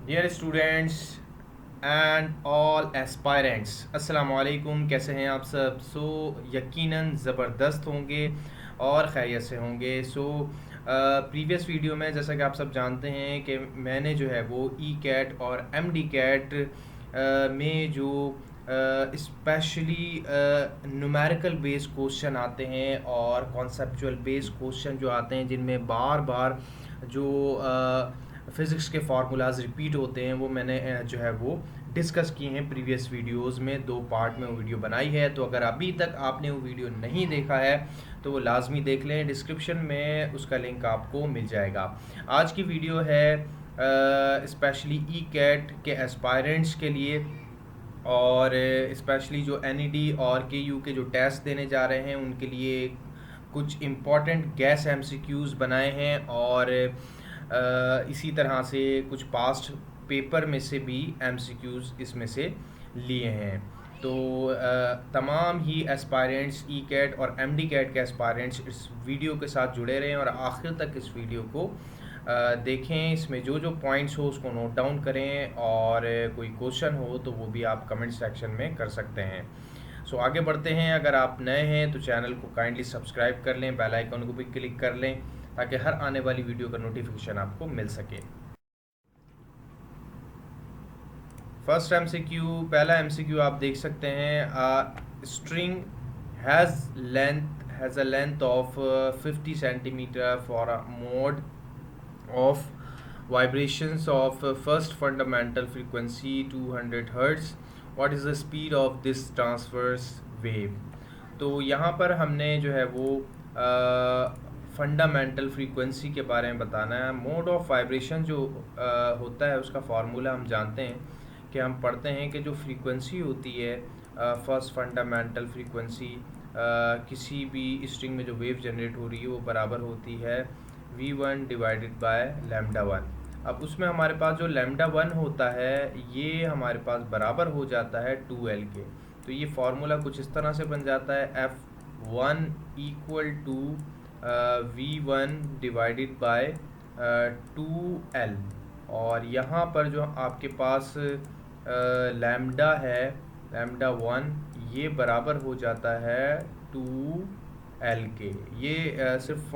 Dear students and all aspirants, अस्सलाम वालेकुम। कैसे हैं आप सब? यकीनन ज़बरदस्त होंगे और खैरियत से होंगे। प्रीवियस वीडियो में जैसा कि आप सब जानते हैं कि मैंने जो है वो ई कैट और एम डी कैट में जो स्पेशली न्यूमेरिकल बेस्ड क्वेश्चन आते हैं और कॉन्सेप्चुअल बेस्ड क्वेश्चन जो आते हैं जिनमें बार बार जो फ़िज़िक्स के फार्मूलाज रिपीट होते हैं, वो मैंने जो है वो डिस्कस किए हैं प्रीवियस वीडियोस में। 2 पार्ट में वो वीडियो बनाई है, तो अगर अभी तक आपने वो वीडियो नहीं देखा है तो वो लाजमी देख लें। डिस्क्रिप्शन में उसका लिंक आपको मिल जाएगा। आज की वीडियो है स्पेशली ई कैट के एस्पायरेंट्स के लिए, और स्पेशली जो एनईडी और केयू के जो टेस्ट देने जा रहे हैं उनके लिए कुछ इम्पॉर्टेंट गैस एमसीक्यूज़ बनाए हैं, और इसी तरह से कुछ पास्ट पेपर में से भी एमसीक्यूज़ इसमें से लिए हैं। तो तमाम ही एस्पायरेंट्स ई कैट और एम डी कैट के एस्पायरेंट्स इस वीडियो के साथ जुड़े रहें और आखिर तक इस वीडियो को देखें। इसमें जो जो पॉइंट्स हो उसको नोट डाउन करें, और कोई क्वेश्चन हो तो वो भी आप कमेंट सेक्शन में कर सकते हैं। आगे बढ़ते हैं। अगर आप नए हैं तो चैनल को काइंडली सब्सक्राइब कर लें, बेल आइकन को भी क्लिक कर लें ताकि हर आने वाली वीडियो का नोटिफिकेशन आपको मिल सके। फर्स्ट एमसीक्यू, पहला एमसीक्यू आप देख सकते हैं। String has a length of 50 centimetre for a mode of vibrations of first fundamental frequency 200 hertz. What is the speed of this transverse wave? तो यहाँ पर हमने जो है वो फंडामेंटल फ्रीक्वेंसी के बारे में बताना है। मोड ऑफ वाइब्रेशन जो होता है उसका फार्मूला हम जानते हैं कि हम पढ़ते हैं कि जो फ्रीक्वेंसी होती है फर्स्ट फंडामेंटल फ्रीक्वेंसी किसी भी स्ट्रिंग में जो वेव जनरेट हो रही है वो बराबर होती है v1 divided by lambda one. अब उसमें हमारे पास जो लैम्डा वन होता है ये हमारे पास बराबर हो जाता है 2l के। तो ये फार्मूला कुछ इस तरह से बन जाता है f1 equal to v1 divided by 2l, और यहाँ पर जो आपके पास लैम्डा है, लैम्डा वन, ये बराबर हो जाता है 2l के। ये सिर्फ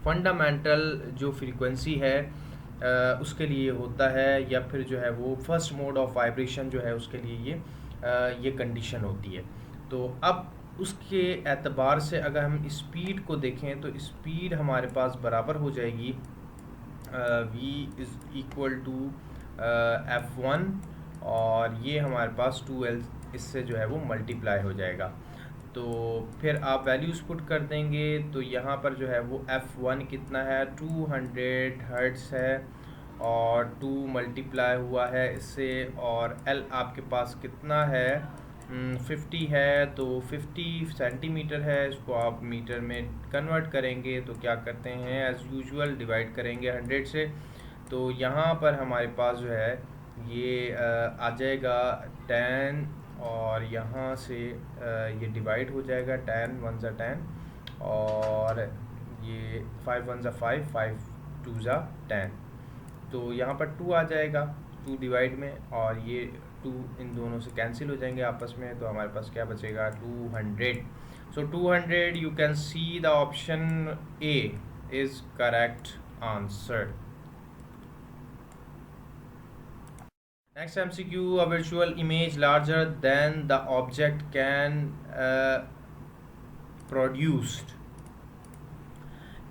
फंडामेंटल जो फ्रीक्वेंसी है उसके लिए होता है, या फिर जो है वो फर्स्ट मोड ऑफ वाइब्रेशन जो है उसके लिए ये कंडीशन होती है। तो अब उसके एतबार से अगर हम स्पीड को देखें तो स्पीड हमारे पास बराबर हो जाएगी v is equal to f1, और ये हमारे पास 2l इससे जो है वो मल्टीप्लाई हो जाएगा। तो फिर आप वैल्यूज़ पुट कर देंगे तो यहाँ पर जो है वो f1 कितना है, 200 हर्ट्स है, और 2 मल्टीप्लाई हुआ है इससे, और l आपके पास कितना है, 50 है, तो 50 सेंटीमीटर है। इसको आप मीटर में कन्वर्ट करेंगे तो क्या करते हैं, एज़ यूजुअल डिवाइड करेंगे 100 से। तो यहाँ पर हमारे पास जो है ये आ जाएगा 10, और यहाँ से ये डिवाइड हो जाएगा 10 1 ज़ा 10, और ये 5 1 ज़ा 5, 5 2 ज़ा 10। तो यहाँ पर 2 आ जाएगा 2 डिवाइड में, और ये 2 इन दोनों से कैंसिल हो जाएंगे आपस में, तो हमारे पास क्या बचेगा 200। 200 you can see the option A is correct answer. Next MCQ, a virtual image larger than the object produced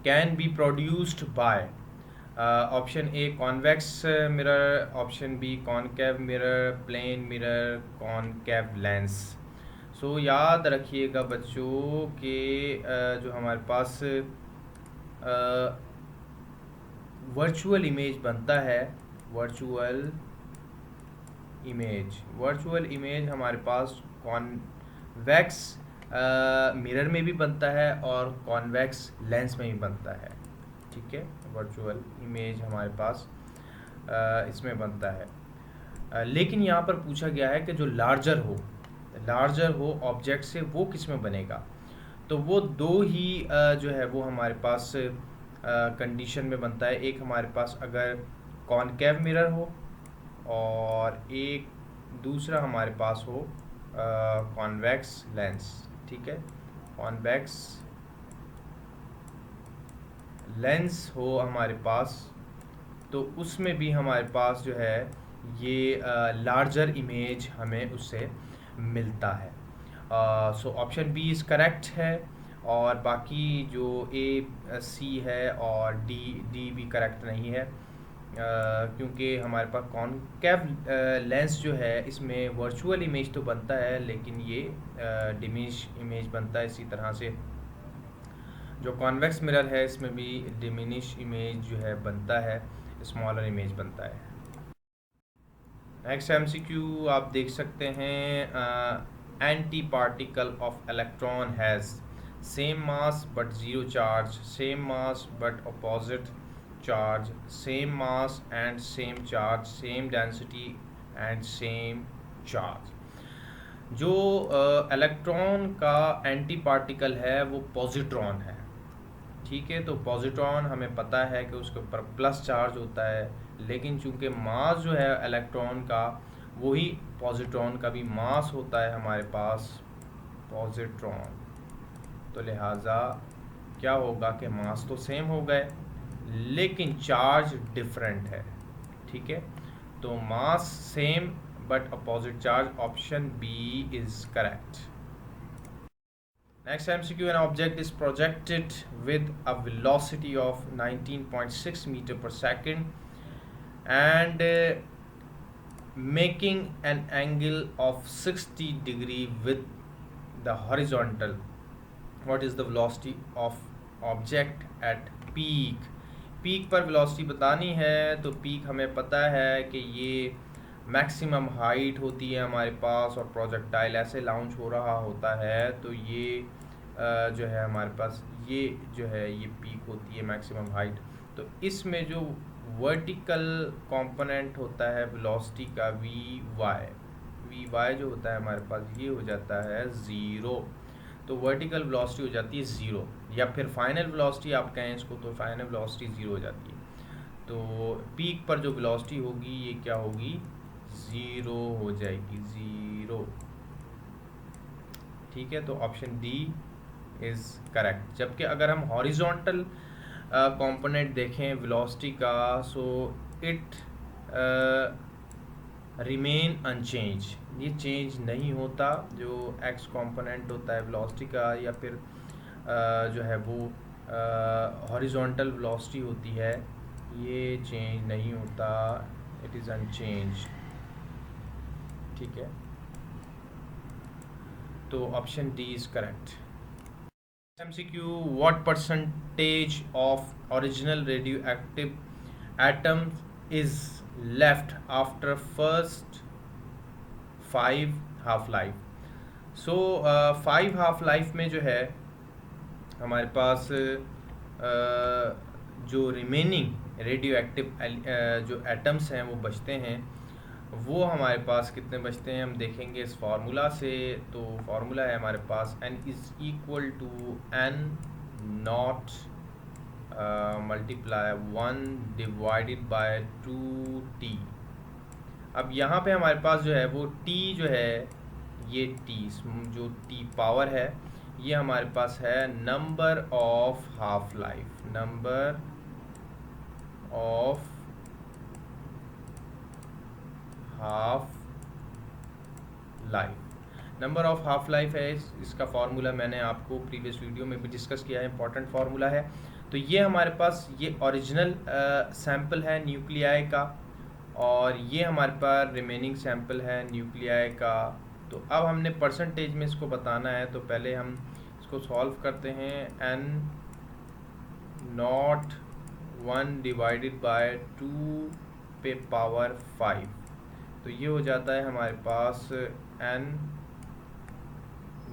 can be produced by option A convex mirror, option B concave mirror, plane mirror, concave lens. याद रखिएगा बच्चों कि जो हमारे पास virtual image बनता है, virtual image हमारे पास convex mirror में भी बनता है और कॉन्वेक्स लेंस में भी बनता है। ठीक है, वर्चुअल इमेज हमारे पास इसमें बनता है। लेकिन यहाँ पर पूछा गया है कि जो लार्जर हो ऑब्जेक्ट से, वो किस में बनेगा। तो वो दो ही जो है वो हमारे पास कंडीशन में बनता है। एक हमारे पास अगर कॉनकेव मिरर हो, और एक दूसरा हमारे पास हो कॉन्वेक्स लेंस, ठीक है, कॉन्वेक्स लेंस हो हमारे पास, तो उसमें भी हमारे पास जो है ये लार्जर इमेज हमें उससे मिलता है। So option B is correct है, और बाकी जो ए सी है और डी डी भी करेक्ट नहीं है, क्योंकि हमारे पास कॉनकेव लेंस जो है इसमें वर्चुअल इमेज तो बनता है, लेकिन ये डिमिनिश इमेज बनता है। इसी तरह से जो कॉन्वेक्स मिरर है इसमें भी डिमिनिश इमेज जो है बनता है, स्मॉलर इमेज बनता है। नेक्स्ट एमसीक्यू आप देख सकते हैं, anti particle of electron has same mass but zero charge, same mass but opposite charge, same mass and same charge, same density and same charge. जो इलेक्ट्रॉन का एंटी पार्टिकल है वो पॉजिट्रॉन है, ठीक है। तो पॉजिट्रॉन हमें पता है कि उसके ऊपर प्लस चार्ज होता है, लेकिन चूंकि मास जो है इलेक्ट्रॉन का वही पॉजिट्रॉन का भी मास होता है हमारे पास पॉजिट्रॉन, तो लिहाजा क्या होगा कि मास तो सेम हो गए लेकिन चार्ज डिफरेंट है, ठीक है। तो mass same but opposite charge, option B is correct. Next MCQ, an object is projected with a velocity of 19.6 meter per second and making an angle of 60 degree with the horizontal. What is the velocity of object at peak? Peak पर velocity बतानी है, तो peak हमें पता है कि ये maximum height होती है हमारे पास और प्रोजेक्टाइल ऐसे लॉन्च हो रहा होता है, तो ये जो है हमारे पास ये जो है ये पीक होती है मैक्सिमम हाइट। तो इसमें जो वर्टिकल कंपोनेंट होता है वेलोसिटी का वी वाई जो होता है हमारे पास ये हो जाता है ज़ीरो, तो वर्टिकल वेलोसिटी हो जाती है ज़ीरो, या फिर फाइनल वेलोसिटी आप कहें इसको, तो फाइनल वेलोसिटी ज़ीरो हो जाती है। तो पीक पर जो वेलोसिटी होगी ये क्या होगी, ज़ीरो हो जाएगी, ज़ीरो, ठीक है। तो ऑप्शन डी इज़ करेक्ट। जबकि अगर हम हॉरिजॉन्टल कंपोनेंट देखें वेलोसिटी का, सो इट रिमेन अनचेंज, ये चेंज नहीं होता। जो एक्स कंपोनेंट होता है वेलोसिटी का या फिर जो है वो हॉरिजॉन्टल वेलोसिटी होती है, ये चेंज नहीं होता, इट इज़ अनचेंज, ठीक है। तो option D is correct. MCQ, what percentage of original radioactive atoms is left after first 5 half life? So 5 half life में जो है हमारे पास जो रिमेनिंग रेडियो एक्टिव जो एटम्स हैं वो बचते हैं, वो हमारे पास कितने बचते हैं हम देखेंगे इस फार्मूला से। तो फार्मूला है हमारे पास n is equal to n not multiply 1 divided by 2t। अब यहाँ पे हमारे पास जो है वो t जो है ये t जो t पावर है ये हमारे पास है number of half life, number of half life, number of half life है। इसका फार्मूला मैंने आपको प्रीवियस वीडियो में भी डिस्कस किया है, इंपॉर्टेंट फार्मूला है। तो ये हमारे पास ये ओरिजिनल सैंपल है न्यूक्लियाई का, और ये हमारे पास रिमेनिंग सैंपल है न्यूक्लियाई का। तो अब हमने परसेंटेज में इसको बताना है, तो पहले हम इसको सॉल्व करते हैं। n नॉट 1 डिवाइडेड बाय 2 पे पावर 5, तो ये हो जाता है हमारे पास n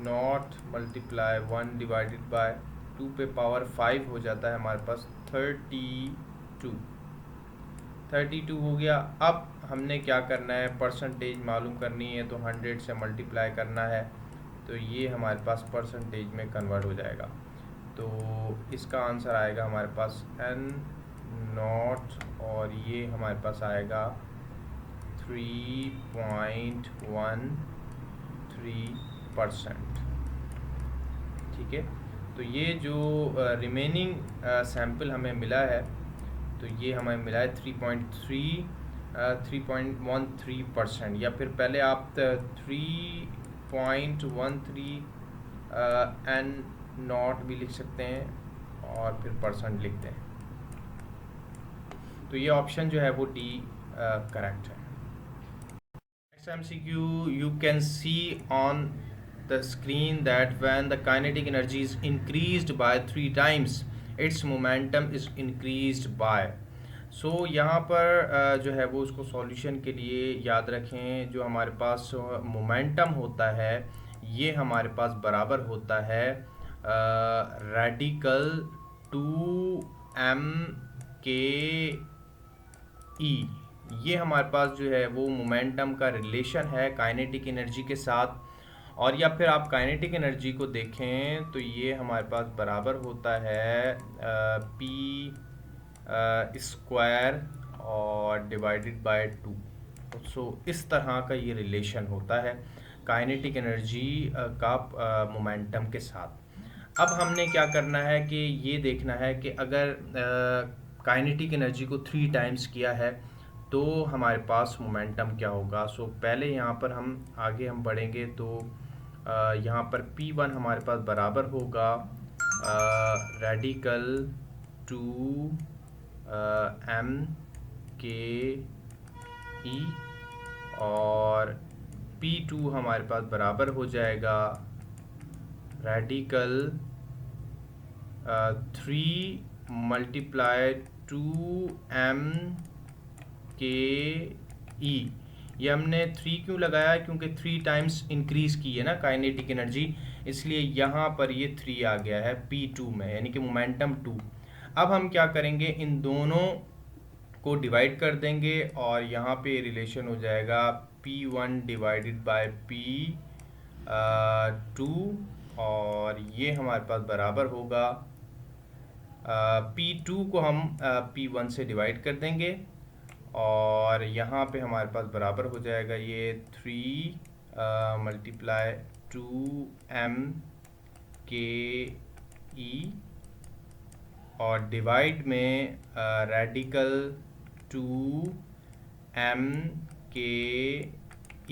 not multiply 1 divided bye 2 पे पावर 5 हो जाता है हमारे पास 32 हो गया। अब हमने क्या करना है, परसेंटेज मालूम करनी है, तो 100 से मल्टीप्लाई करना है, तो ये हमारे पास परसेंटेज में कन्वर्ट हो जाएगा। तो इसका आंसर आएगा हमारे पास n नॉट, और ये हमारे पास आएगा 3.13%। ठीक है, तो ये जो रिमेनिंग सैम्पल हमें मिला है, तो ये हमें मिला है 3.13%, या फिर पहले आप 3.13 एन नॉट भी लिख सकते हैं और फिर परसेंट लिखते हैं। तो ये ऑप्शन जो है वो डी करेक्ट है। Next MCQ, you can see on the screen that when the kinetic energy is increased by 3 times, its momentum is increased by। सो यहाँ पर जो है वो उसको सॉल्यूशन के लिए याद रखें, जो हमारे पास मोमेंटम होता है ये हमारे पास बराबर होता है रेडिकल 2m के ई। ये हमारे पास जो है वो मोमेंटम का रिलेशन है काइनेटिक एनर्जी के साथ। और या फिर आप काइनेटिक एनर्जी को देखें तो ये हमारे पास बराबर होता है पी स्क्वायर और डिवाइडेड बाय 2। सो इस तरह का ये रिलेशन होता है काइनेटिक एनर्जी का मोमेंटम के साथ। अब हमने क्या करना है कि ये देखना है कि अगर काइनेटिक एनर्जी को 3 टाइम्स किया है तो हमारे पास मोमेंटम क्या होगा। सो पहले यहाँ पर हम बढ़ेंगे तो यहाँ पर P1 हमारे पास बराबर होगा रेडिकल 2m के ई, और P2 हमारे पास बराबर हो जाएगा रेडिकल 3 मल्टीप्लाई 2m के ई। ये हमने 3 क्यों लगाया है, क्योंकि 3 टाइम्स इंक्रीज की है ना काइनेटिक एनर्जी, इसलिए यहाँ पर ये 3 आ गया है P2 में, यानी कि मोमेंटम 2। अब हम क्या करेंगे, इन दोनों को डिवाइड कर देंगे और यहाँ पे रिलेशन हो जाएगा P1 डिवाइडेड बाय P2, और ये हमारे पास बराबर होगा P2 को हम P1 से डिवाइड कर देंगे और यहाँ पे हमारे पास बराबर हो जाएगा ये 3 मल्टीप्लाई 2m के ई, और डिवाइड में रेडिकल 2m के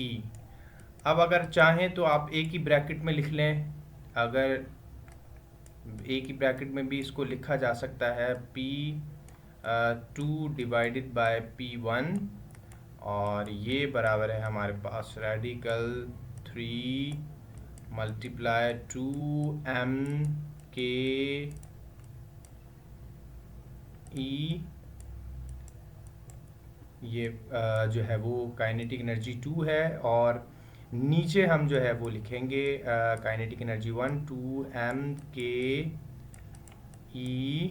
ई। अब अगर चाहें तो आप एक ही ब्रैकेट में लिख लें, अगर एक ही ब्रैकेट में भी इसको लिखा जा सकता है P2 डिवाइडेड बाय P1, और ये बराबर है हमारे पास रेडिकल 3 मल्टीप्लाई 2m के ई। ये जो है वो काइनेटिक एनर्जी 2 है, और नीचे हम जो है वो लिखेंगे काइनेटिक एनर्जी 1 2m के ई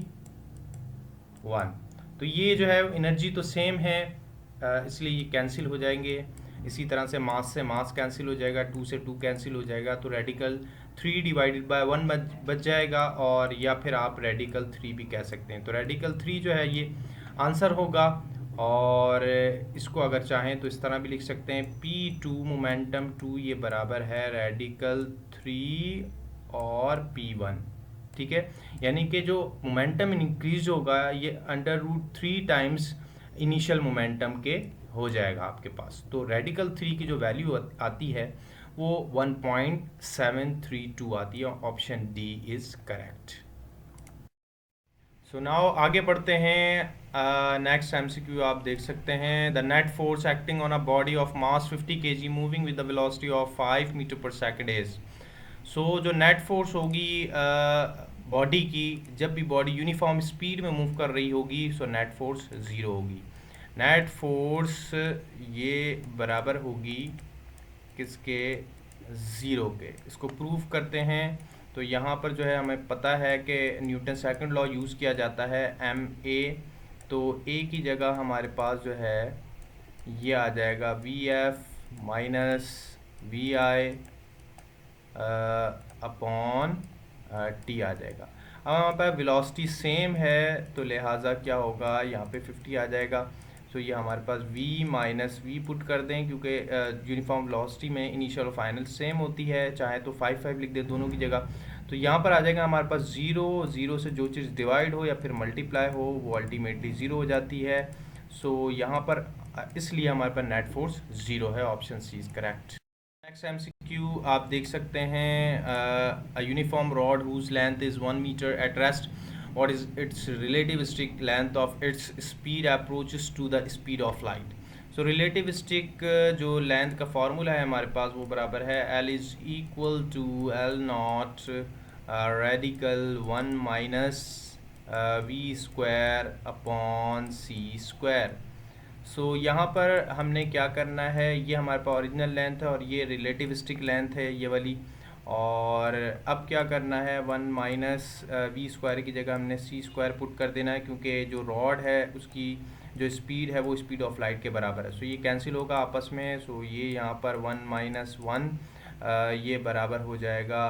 1। तो ये जो है एनर्जी तो सेम है, इसलिए ये कैंसिल हो जाएंगे। इसी तरह से मास कैंसिल हो जाएगा, 2 से 2 कैंसिल हो जाएगा, तो रेडिकल 3 डिवाइडेड बाय 1 बच जाएगा, और या फिर आप रेडिकल 3 भी कह सकते हैं। तो रेडिकल 3 जो है ये आंसर होगा, और इसको अगर चाहें तो इस तरह भी लिख सकते हैं P2 मोमेंटम 2 ये बराबर है रेडिकल 3 और P1। ठीक है, यानी कि जो मोमेंटम इंक्रीज होगा ये √3 टाइम्स इनिशियल मोमेंटम के हो जाएगा आपके पास। तो रेडिकल 3 की जो वैल्यू आती है वो 1.732 आती है। Option D is correct. So now आगे बढ़ते हैं। नेक्स्ट एमसीक्यू आप देख सकते हैं, the net force acting on a body of mass 50 kg moving with the velocity of 5 meter per second is. So जो नेट फोर्स होगी बॉडी की, जब भी बॉडी यूनिफॉर्म स्पीड में मूव कर रही होगी, सो नेट फोर्स 0 होगी। नेट फोर्स ये बराबर होगी किसके, 0 के। इसको प्रूव करते हैं। तो यहाँ पर जो है हमें पता है कि न्यूटन सेकंड लॉ यूज़ किया जाता है ma, तो a की जगह हमारे पास जो है ये आ जाएगा vf minus vi upon t आ जाएगा। अब हमारे पास वेलोसिटी सेम है, तो लिहाजा क्या होगा, यहाँ पे 50 आ जाएगा। सो ये हमारे पास v माइनस वी पुट कर दें, क्योंकि यूनिफॉर्म वेलोसिटी में इनिशियल और फाइनल सेम होती है, चाहे तो 5 लिख दें दोनों की जगह। तो यहाँ पर आ जाएगा हमारे पास ज़ीरो से जो चीज़ डिवाइड हो या फिर मल्टीप्लाई हो वो अल्टीमेटली ज़ीरो हो जाती है। सो यहाँ पर इसलिए हमारे पास नेट फोर्स ज़ीरो है, option C is correct. Next MCQ आप देख सकते हैं, a uniform rod whose length is 1 metre at rest, what is its relativistic length of its speed approaches to the speed of light। so relativistic जो length का formula है हमारे पास वो बराबर है L is equal to L naught radical 1 minus v square upon c square. So यहाँ पर हमने क्या करना है, ये हमारे पास ओरिजिनल लेंथ है और ये रिलेटिविस्टिक लेंथ है ये वाली, और अब क्या करना है 1 माइनस वी स्क्वायर की जगह हमने सी स्क्वायर पुट कर देना है, क्योंकि जो रॉड है उसकी जो स्पीड है वो स्पीड ऑफ लाइट के बराबर है। सो ये कैंसिल होगा आपस में। सो ये यहाँ पर 1 माइनस 1 ये बराबर हो जाएगा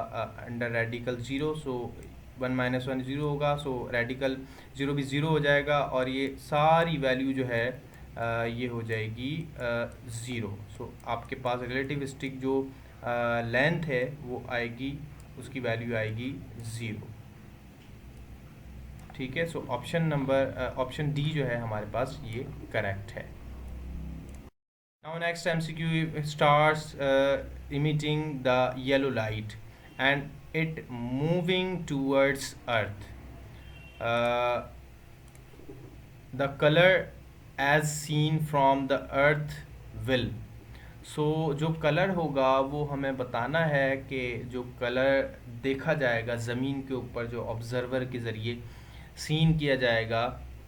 अंडर रेडिकल ज़ीरो। सो 1 माइनस 1 ज़ीरो होगा, सो रेडिकल ज़ीरो भी ज़ीरो हो जाएगा और ये सारी वैल्यू जो है ये हो जाएगी ज़ीरो। सो आपके पास रिलेटिविस्टिक जो लेंथ है वो आएगी, उसकी वैल्यू आएगी ज़ीरो। ठीक है, सो ऑप्शन डी जो है हमारे पास ये करेक्ट है। Now next MCQ, stars emitting the yellow light and it moving towards earth, the color as seen from the earth will। सो जो कलर होगा वो हमें बताना है कि जो कलर देखा जाएगा ज़मीन के ऊपर जो ऑब्ज़र्वर के ज़रिए सीन किया जाएगा,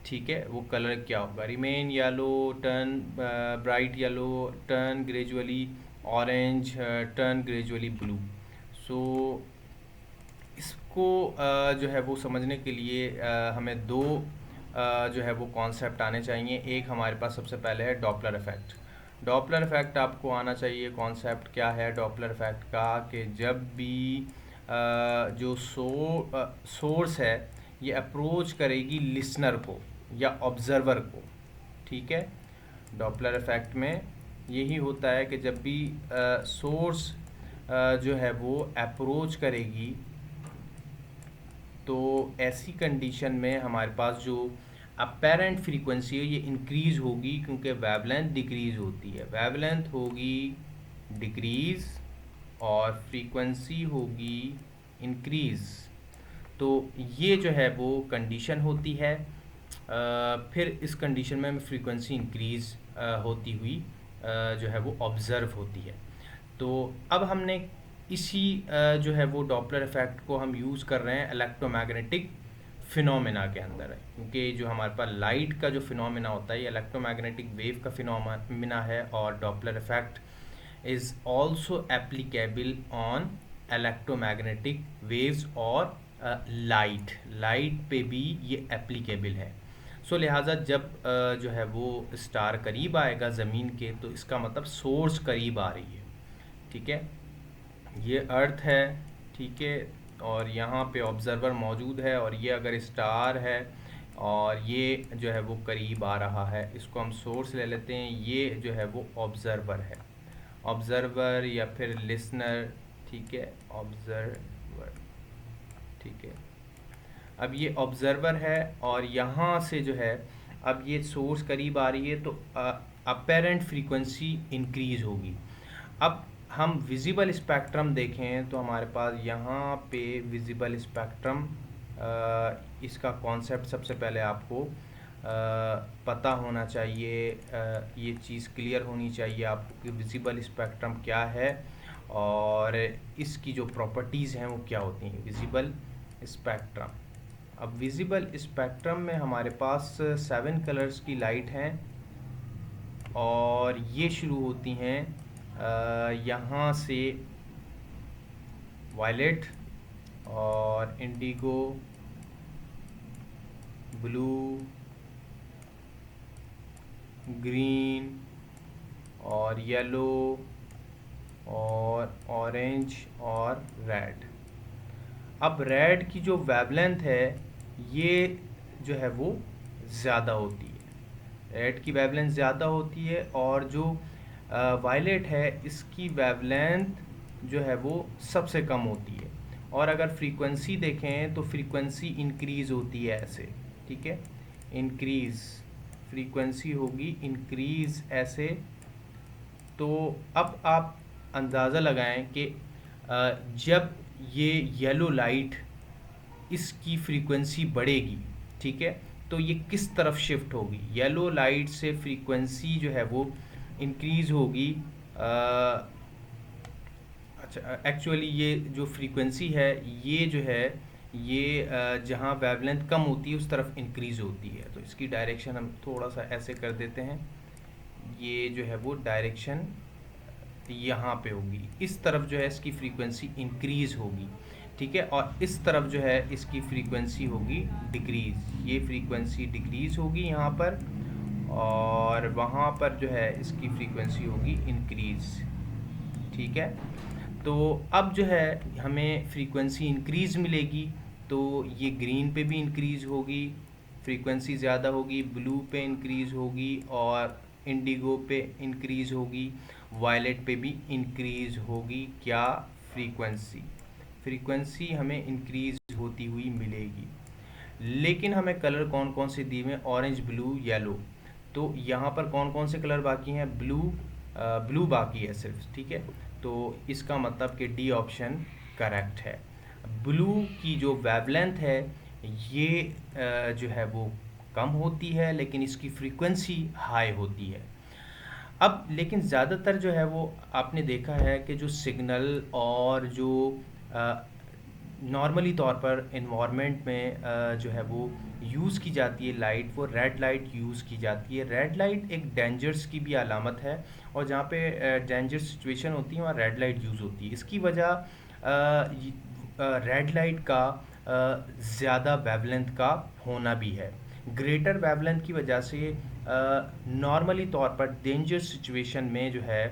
ठीक है, वो कलर क्या होगा। Remain yellow, turn bright yellow, turn gradually orange, turn gradually blue. So इसको जो है वो समझने के लिए हमें दो जो है वो कॉन्सेप्ट आने चाहिए। एक हमारे पास सबसे पहले है डॉपलर इफ़ेक्ट। डॉपलर इफ़ेक्ट आपको आना चाहिए। कॉन्सेप्ट क्या है डॉपलर इफ़ेक्ट का, कि जब भी जो सोर्स है ये अप्रोच करेगी लिसनर को या ऑब्ज़र्वर को, ठीक है, डॉपलर इफ़ेक्ट में यही होता है कि जब भी सोर्स जो है वो अप्रोच करेगी तो ऐसी कंडीशन में हमारे पास जो अपेरेंट फ्रीक्वेंसी है ये इंक्रीज़ होगी, क्योंकि वेवलेंथ डिक्रीज़ होती है। वेवलेंथ होगी डिक्रीज़ और फ्रीक्वेंसी होगी इंक्रीज़। तो ये जो है वो कंडीशन होती है। फिर इस कंडीशन में फ्रीक्वेंसी इंक्रीज़ होती हुई जो है वो ऑब्ज़र्व होती है। तो अब हमने इसी जो है वो डॉपलर इफ़ेक्ट को हम यूज़ कर रहे हैं इलेक्ट्रोमैग्नेटिक फिनोमेना के अंदर है, क्योंकि जो हमारे पास लाइट का जो फिनोमेना होता है ये इलेक्ट्रोमैग्नेटिक वेव का फिनोमेना है, और Doppler effect is also applicable on electromagnetic waves और लाइट पे भी ये एप्लीकेबल है। सो लिहाजा जब जो है वो स्टार करीब आएगा ज़मीन के तो इसका मतलब सोर्स करीब आ रही है, ठीक है, ये अर्थ है, ठीक है, और यहाँ पे ऑब्ज़र्वर मौजूद है, और ये अगर स्टार है और ये जो है वो करीब आ रहा है, इसको हम सोर्स ले लेते हैं, ये जो है वो ऑब्ज़र्वर है, ऑब्ज़र्वर या फिर लिसनर, ठीक है, ऑब्ज़र्वर, ठीक है। अब ये ऑब्ज़र्वर है और यहाँ से जो है अब ये सोर्स करीब आ रही है तो अपेरेंट फ्रीक्वेंसी इंक्रीज़ होगी। अब हम विजिबल स्पेक्ट्रम देखें तो हमारे पास यहाँ पे विजिबल स्पेक्ट्रम, इसका कॉन्सेप्ट सबसे पहले आपको पता होना चाहिए, ये चीज़ क्लियर होनी चाहिए आपको कि विजिबल स्पेक्ट्रम क्या है और इसकी जो प्रॉपर्टीज़ हैं वो क्या होती हैं। विजिबल स्पेक्ट्रम, अब विजिबल स्पेक्ट्रम में हमारे पास 7 कलर्स की लाइट हैं और ये शुरू होती हैं यहाँ से वायलेट और इंडिगो, ब्लू, ग्रीन और येलो और ऑरेंज और रेड। अब रेड की जो वेवलेंथ है ये जो है वो ज़्यादा होती है, रेड की वेवलेंथ ज़्यादा होती है, और जो वायलेट है इसकी वेवलेंथ जो है वो सबसे कम होती है। और अगर फ्रीक्वेंसी देखें तो फ्रीक्वेंसी इंक्रीज़ होती है ऐसे, ठीक है, इंक्रीज़ फ्रीक्वेंसी होगी, इंक्रीज़ ऐसे। तो अब आप अंदाज़ा लगाएं कि जब ये येलो लाइट इसकी फ्रीक्वेंसी बढ़ेगी, ठीक है, तो ये किस तरफ शिफ्ट होगी। येलो लाइट से फ्रीक्वेंसी जो है वो इंक्रीज़ होगी। अच्छा, एक्चुअली ये जो फ्रीक्वेंसी है ये जो है ये जहाँ वेवलेंथ कम होती है उस तरफ इंक्रीज़ होती है। तो इसकी डायरेक्शन हम थोड़ा सा ऐसे कर देते हैं, ये जो है वो डायरेक्शन यहाँ पे होगी, इस तरफ जो है इसकी फ्रीक्वेंसी इंक्रीज़ होगी, ठीक है, और इस तरफ जो है इसकी फ्रीक्वेंसी होगी डिक्रीज़, ये फ्रीक्वेंसी डिक्रीज़ होगी यहाँ पर, और वहाँ पर जो है इसकी फ्रीक्वेंसी होगी इंक्रीज़, ठीक है। तो अब जो है हमें फ्रीक्वेंसी इंक्रीज़ मिलेगी, तो ये ग्रीन पे भी इंक्रीज़ होगी, फ्रीक्वेंसी ज़्यादा होगी, ब्लू पे इंक्रीज़ होगी, और इंडिगो पे इंक्रीज़ होगी, वायलेट पे भी इंक्रीज़ होगी। क्या फ्रीक्वेंसी, फ्रीक्वेंसी हमें इंक्रीज़ होती हुई मिलेगी। लेकिन हमें कलर कौन कौन से दिए हुए हैं, ऑरेंज, ब्लू, येलो। तो यहाँ पर कौन कौन से कलर बाकी हैं, ब्लू, ब्लू बाकी है सिर्फ, ठीक है। तो इसका मतलब कि डी ऑप्शन करेक्ट है। ब्लू की जो वेवलेंथ है ये जो है वो कम होती है, लेकिन इसकी फ्रीक्वेंसी हाई होती है। अब लेकिन ज़्यादातर जो है वो आपने देखा है कि जो सिग्नल और जो नॉर्मली तौर पर इन्वायरमेंट में जो है वो यूज़ की जाती है लाइट, वो रेड लाइट यूज़ की जाती है। रेड लाइट एक डेंजर्स की भी अलामत है, और जहाँ पे डेंजरस सिचुएशन होती है वहाँ रेड लाइट यूज़ होती है। इसकी वजह रेड लाइट का ज़्यादा वेवलेंथ का होना भी है। ग्रेटर वेवलेंथ की वजह से नॉर्मली तौर पर डेंजर सिचुएशन में जो है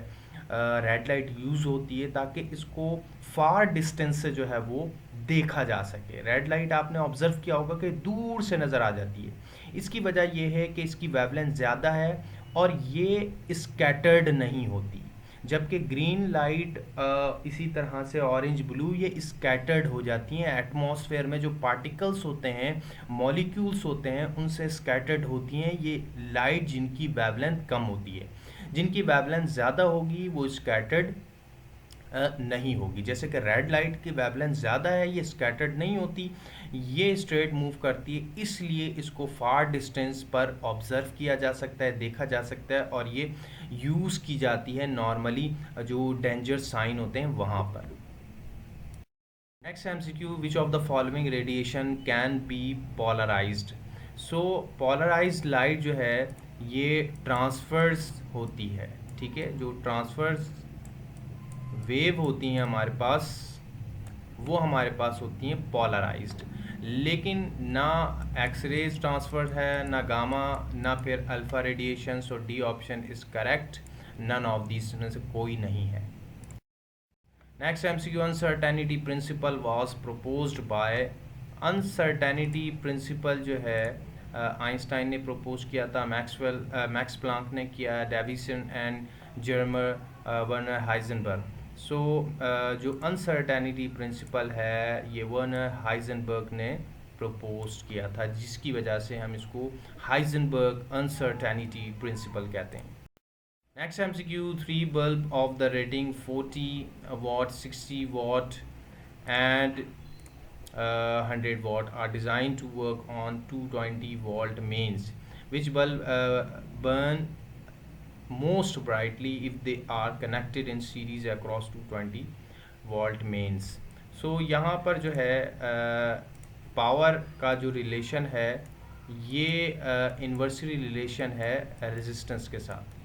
रेड लाइट यूज़ होती है, ताकि इसको फार डिस्टेंस से जो है वो देखा जा सके। रेड लाइट आपने ऑब्जर्व किया होगा कि दूर से नज़र आ जाती है। इसकी वजह यह है कि इसकी वेवलेंथ ज़्यादा है और ये स्कैटर्ड नहीं होती, जबकि ग्रीन लाइट इसी तरह से ऑरेंज, ब्लू, ये स्कैटर्ड हो जाती हैं। एटमॉस्फेयर में जो पार्टिकल्स होते हैं, मॉलिक्यूल्स होते हैं, उनसे स्कैटर्ड होती हैं ये लाइट जिनकी वेवलेंथ कम होती है। जिनकी वेवलेंथ ज़्यादा होगी वो स्कैटर्ड नहीं होगी। जैसे कि रेड लाइट की वेवलेंथ ज़्यादा है, ये स्कैटर्ड नहीं होती, ये स्ट्रेट मूव करती है, इसलिए इसको फार डिस्टेंस पर ऑब्ज़र्व किया जा सकता है, देखा जा सकता है, और ये यूज़ की जाती है नॉर्मली जो डेंजर साइन होते हैं वहाँ पर। Next MCQ, which of the following radiation can be polarised. So polarised light जो है ये ट्रांसफर्स होती है, ठीक है, जो ट्रांसफर्स वेव होती हैं हमारे पास, वो हमारे पास होती हैं पोलराइज्ड। लेकिन ना एक्सरेज ट्रांसफर है, ना गामा, ना फिर alpha radiation. So D option is correct, none of these में से कोई नहीं है। Next MCQ, uncertainty principle was proposed by. Uncertainty principle जो है आइंस्टाइन ने प्रपोज किया था, मैक्स प्लांक ने किया, Davisson and Germer Werner Heisenberg. So जो अनसर्टेनिटी प्रिंसिपल है ये वर्नर हाइजेनबर्ग ने प्रपोज किया था, जिसकी वजह से हम इसको हाइजेनबर्ग अनसर्टेनिटी प्रिंसिपल कहते हैं। Next MCQ, three bulb of the rating 40 watt, 60 watt and 100 watt are designed to work on 220 volt mains. Which bulb burn most brightly if they are connected in series across 220 volt mains? So यहाँ पर जो है power का जो relation है ये inversely relation है resistance के साथ।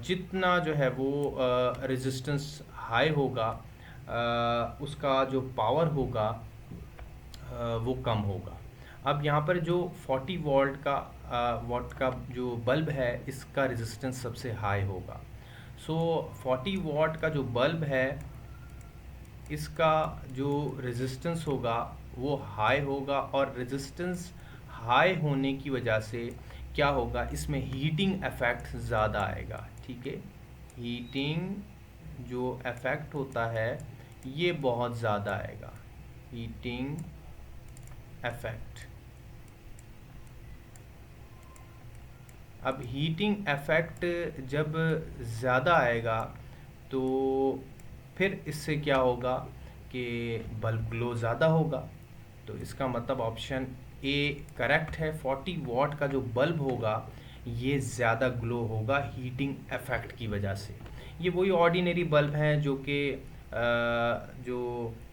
जितना जो है वो रेजिस्टेंस हाई होगा उसका जो पावर होगा वो कम होगा। अब यहाँ पर जो 40 वॉट का जो बल्ब है इसका रेजिस्टेंस सबसे हाई होगा। सो 40 वॉट का जो बल्ब है इसका जो रेजिस्टेंस होगा वो हाई होगा, और रेजिस्टेंस हाई होने की वजह से क्या होगा, इसमें हीटिंग इफेक्ट ज़्यादा आएगा। ठीक है, हीटिंग जो इफेक्ट होता है ये बहुत ज़्यादा आएगा, हीटिंग इफेक्ट। अब हीटिंग इफेक्ट जब ज़्यादा आएगा तो फिर इससे क्या होगा कि बल्ब ग्लो ज़्यादा होगा। तो इसका मतलब ऑप्शन ए करेक्ट है। 40 वॉट का जो बल्ब होगा ये ज़्यादा ग्लो होगा हीटिंग इफेक्ट की वजह से। ये वही ऑर्डिनरी बल्ब हैं जो कि जो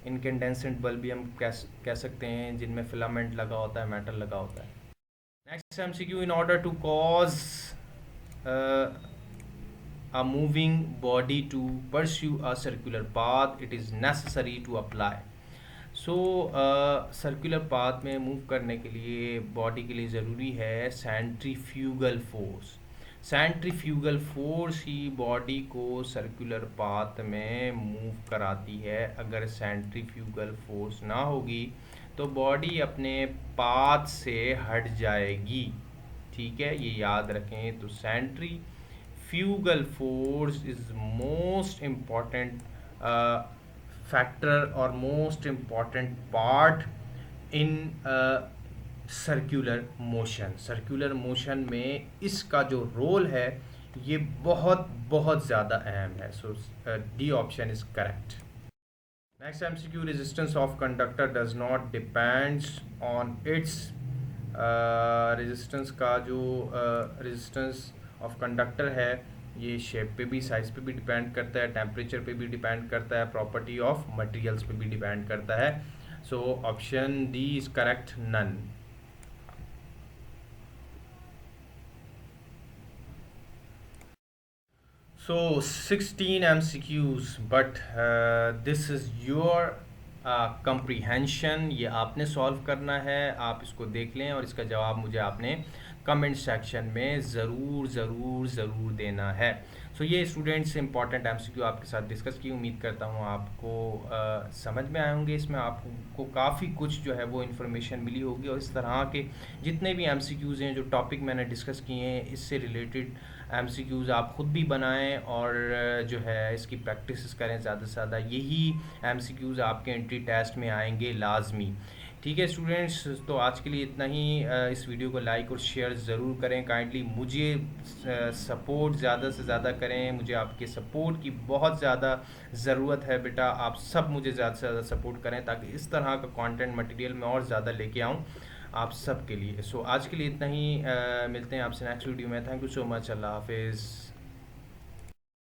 इनकेंडेंसेंट बल्ब भी हम कह सकते हैं, जिनमें फिलामेंट लगा होता है, मेटल लगा होता है। Next MCQ, in order to cause uh, a moving body to pursue a circular path, it is necessary to apply. So circular path में मूव करने के लिए बॉडी के लिए ज़रूरी है सेंट्रीफ्यूगल फोर्स। सेंट्रीफ्यूगल फोर्स ही बॉडी को सर्कुलर पाथ में मूव कराती है। अगर सेंट्रीफ्यूगल फोर्स ना होगी तो बॉडी अपने पाथ से हट जाएगी। ठीक है, ये याद रखें। तो centrifugal force is most important factor और most important part in circular motion. Circular motion में इसका जो रोल है ये बहुत बहुत ज़्यादा अहम है। So D option is correct. Next MCQ, resistance of conductor does not depends on its. Resistance का जो रेजिस्टेंस ऑफ कंडक्टर है ये शेप पे भी, साइज पे भी डिपेंड करता है, टेम्परेचर पे भी डिपेंड करता है, प्रॉपर्टी ऑफ मटेरियल्स पे भी डिपेंड करता है। So option D is correct, none. So 16 MCQs, but this is your comprehension। ये आपने सॉल्व करना है। आप इसको देख लें और इसका जवाब मुझे आपने कमेंट सेक्शन में ज़रूर ज़रूर ज़रूर देना है। सो ये स्टूडेंट्स इंपॉर्टेंट MCQ आपके साथ डिस्कस की। उम्मीद करता हूँ आपको समझ में आए होंगे। इसमें आपको काफ़ी कुछ जो है वो इन्फॉर्मेशन मिली होगी और इस तरह के जितने भी MCQs हैं जो टॉपिक मैंने डिस्कस किए हैं इससे रिलेटेड MCQs आप ख़ुद भी बनाएं और जो है इसकी प्रैक्टिस करें ज़्यादा से ज़्यादा। यही MCQs आपके एंट्री टेस्ट में आएंगे लाजमी। ठीक है स्टूडेंट्स, तो आज के लिए इतना ही। इस वीडियो को लाइक और शेयर ज़रूर करें काइंडली। मुझे सपोर्ट ज़्यादा से ज़्यादा करें, मुझे आपके सपोर्ट की बहुत ज़्यादा ज़रूरत है बेटा। आप सब मुझे ज़्यादा से ज़्यादा सपोर्ट करें ताकि इस तरह का कंटेंट मटेरियल मैं और ज़्यादा लेके आऊँ आप सब के लिए। सो आज के लिए इतना ही। मिलते हैं आपसे नेक्स्ट वीडियो में। Thank you so much. अल्लाह हाफिज़।